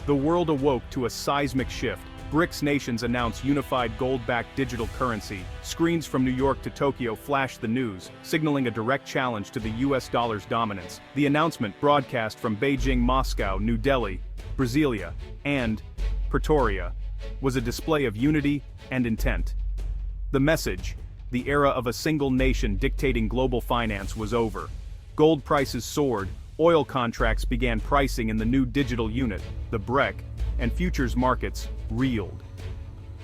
The world awoke to a seismic shift. BRICS nations announced unified gold-backed digital currency. Screens from New York to Tokyo flashed the news, signaling a direct challenge to the US dollar's dominance. The announcement, broadcast from Beijing, Moscow, New Delhi, Brasilia, and Pretoria, was a display of unity and intent. The message, the era of a single nation dictating global finance, was over. Gold prices soared, oil contracts began pricing in the new digital unit, the BRIC, and futures markets reeled.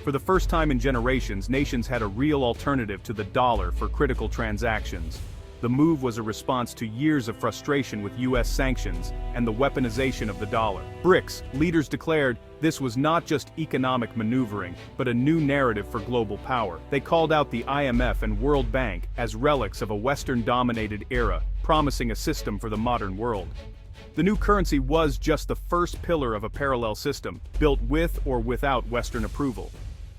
For the first time in generations, nations had a real alternative to the dollar for critical transactions. The move was a response to years of frustration with US sanctions and the weaponization of the dollar. BRICS leaders declared this was not just economic maneuvering, but a new narrative for global power. They called out the IMF and World Bank as relics of a Western-dominated era, promising a system for the modern world. The new currency was just the first pillar of a parallel system, built with or without Western approval.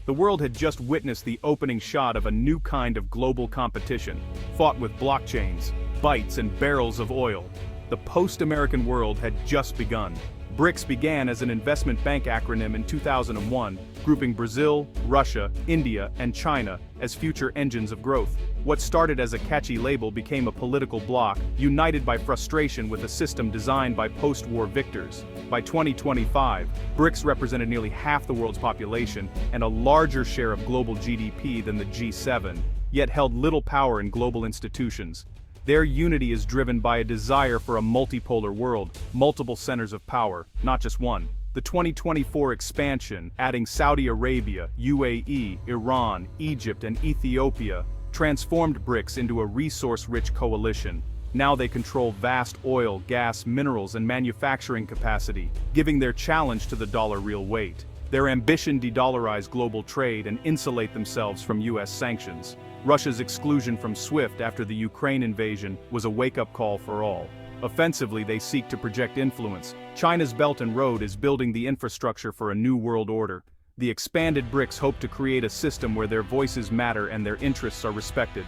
The world had just witnessed the opening shot of a new kind of global competition, fought with blockchains, bytes and barrels of oil. The post-American world had just begun. BRICS began as an investment bank acronym in 2001, grouping Brazil, Russia, India, and China as future engines of growth. What started as a catchy label became a political bloc, united by frustration with a system designed by post-war victors. By 2025, BRICS represented nearly half the world's population and a larger share of global GDP than the G7, yet held little power in global institutions. Their unity is driven by a desire for a multipolar world, multiple centers of power, not just one. The 2024 expansion, adding Saudi Arabia, UAE, Iran, Egypt, and Ethiopia, transformed BRICS into a resource-rich coalition. Now they control vast oil, gas, minerals, and manufacturing capacity, giving their challenge to the dollar real weight. Their ambition de-dollarize global trade and insulate themselves from US sanctions. Russia's exclusion from SWIFT after the Ukraine invasion was a wake-up call for all. Offensively, they seek to project influence. China's Belt and Road is building the infrastructure for a new world order. The expanded BRICS hope to create a system where their voices matter and their interests are respected.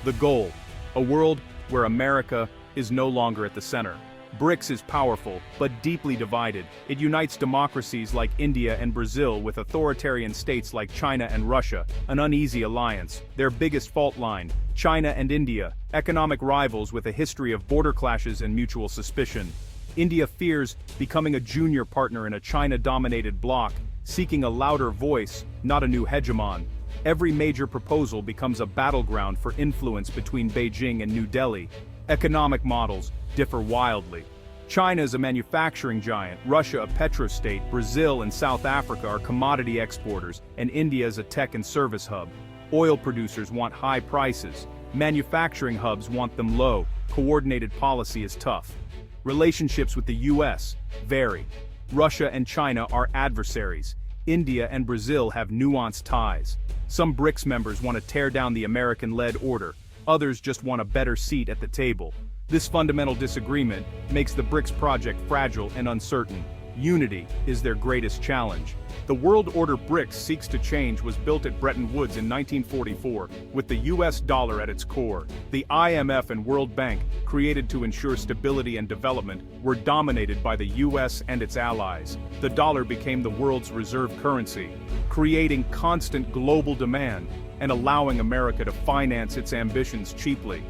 The goal: a world where America is no longer at the center. BRICS is powerful, but deeply divided. It unites democracies like India and Brazil with authoritarian states like China and Russia, an uneasy alliance. Their biggest fault line: China and India, economic rivals with a history of border clashes and mutual suspicion. India fears becoming a junior partner in a China-dominated bloc, seeking a louder voice, not a new hegemon. Every major proposal becomes a battleground for influence between Beijing and New Delhi. Economic models differ wildly. China is a manufacturing giant, Russia a petrostate, Brazil and South Africa are commodity exporters, and India is a tech and service hub. Oil producers want high prices. Manufacturing hubs want them low. Coordinated policy is tough. Relationships with the US vary. Russia and China are adversaries. India and Brazil have nuanced ties. Some BRICS members want to tear down the American-led order. Others just want a better seat at the table. This fundamental disagreement makes the BRICS project fragile and uncertain. Unity is their greatest challenge. The world order BRICS seeks to change was built at Bretton Woods in 1944, with the US dollar at its core. The IMF and World Bank, created to ensure stability and development, were dominated by the US and its allies. The dollar became the world's reserve currency, creating constant global demand and allowing America to finance its ambitions cheaply.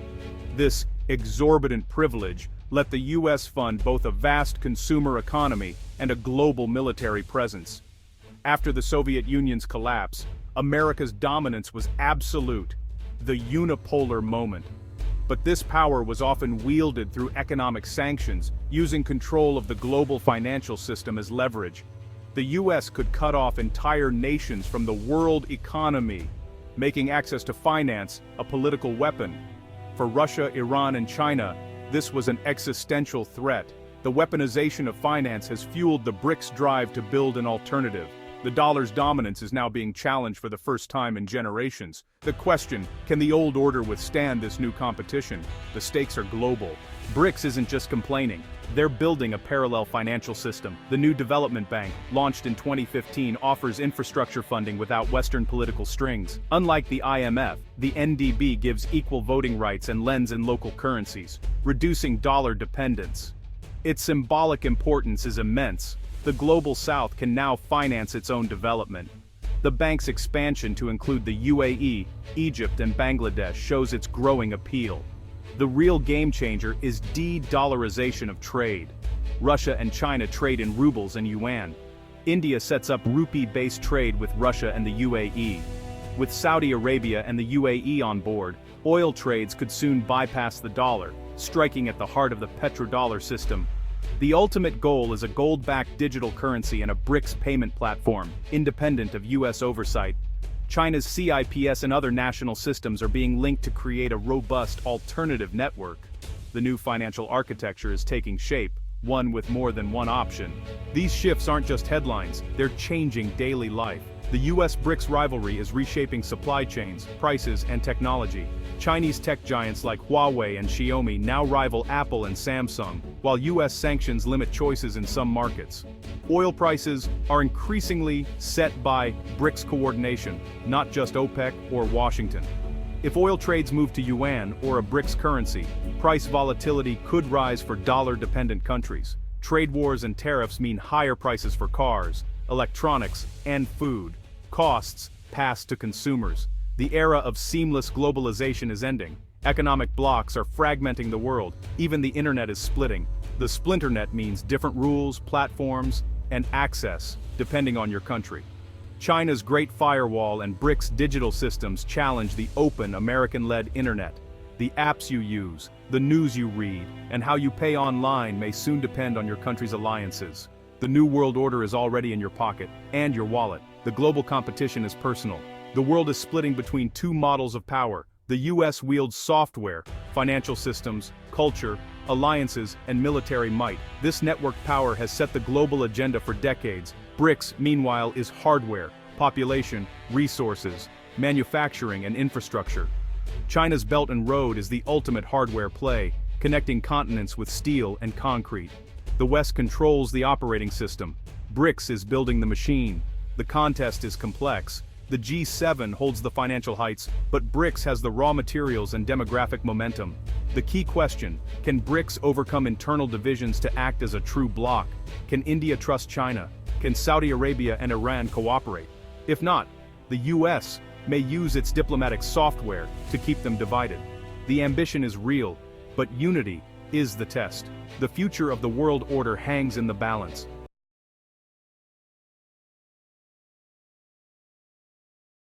This exorbitant privilege let the US fund both a vast consumer economy and a global military presence. After the Soviet Union's collapse, America's dominance was absolute, the unipolar moment. But this power was often wielded through economic sanctions, using control of the global financial system as leverage. The US could cut off entire nations from the world economy, making access to finance a political weapon. For Russia, Iran, and China, this was an existential threat. The weaponization of finance has fueled the BRICS drive to build an alternative. The dollar's dominance is now being challenged for the first time in generations. The question: can the old order withstand this new competition? The stakes are global. BRICS isn't just complaining. They're building a parallel financial system. The new development bank, launched in 2015, offers infrastructure funding without Western political strings. Unlike the IMF, the NDB gives equal voting rights and lends in local currencies, reducing dollar dependence. Its symbolic importance is immense. the global south can now finance its own development. The bank's expansion to include the UAE, Egypt and Bangladesh shows its growing appeal. The real game changer is de-dollarization of trade. Russia and China trade in rubles and yuan. India sets up rupee-based trade with Russia and the UAE. With Saudi Arabia and the UAE on board, oil trades could soon bypass the dollar, striking at the heart of the petrodollar system. The ultimate goal is a gold-backed digital currency and a BRICS payment platform, independent of US oversight. China's CIPS and other national systems are being linked to create a robust alternative network. The new financial architecture is taking shape, one with more than one option. These shifts aren't just headlines, they're changing daily life. The US-BRICS rivalry is reshaping supply chains, prices, and technology. Chinese tech giants like Huawei and Xiaomi now rival Apple and Samsung, while US sanctions limit choices in some markets. Oil prices are increasingly set by BRICS coordination, not just OPEC or Washington. If oil trades move to yuan or a BRICS currency, price volatility could rise for dollar-dependent countries. Trade wars and tariffs mean higher prices for cars, electronics, and food. Costs pass to consumers. The era of seamless globalization is ending. Economic blocs are fragmenting the world. Even the internet is splitting. The splinternet means different rules, platforms, and access, depending on your country. China's Great Firewall and BRICS digital systems challenge the open American-led internet. The apps you use, the news you read, and how you pay online may soon depend on your country's alliances. The new world order is already in your pocket, and your wallet. The global competition is personal. The world is splitting between two models of power. The US wields software, financial systems, culture, alliances, and military might. This network power has set the global agenda for decades. BRICS, meanwhile, is hardware, population, resources, manufacturing, and infrastructure. China's Belt and Road is the ultimate hardware play, connecting continents with steel and concrete. The West controls the operating system. BRICS is building the machine. The contest is complex. The G7 holds the financial heights, but BRICS has the raw materials and demographic momentum. The key question: can BRICS overcome internal divisions to act as a true bloc? Can India trust China? Can Saudi Arabia and Iran cooperate? If not, the US may use its diplomatic software to keep them divided. The ambition is real, but unity is the test. The future of the world order hangs in the balance.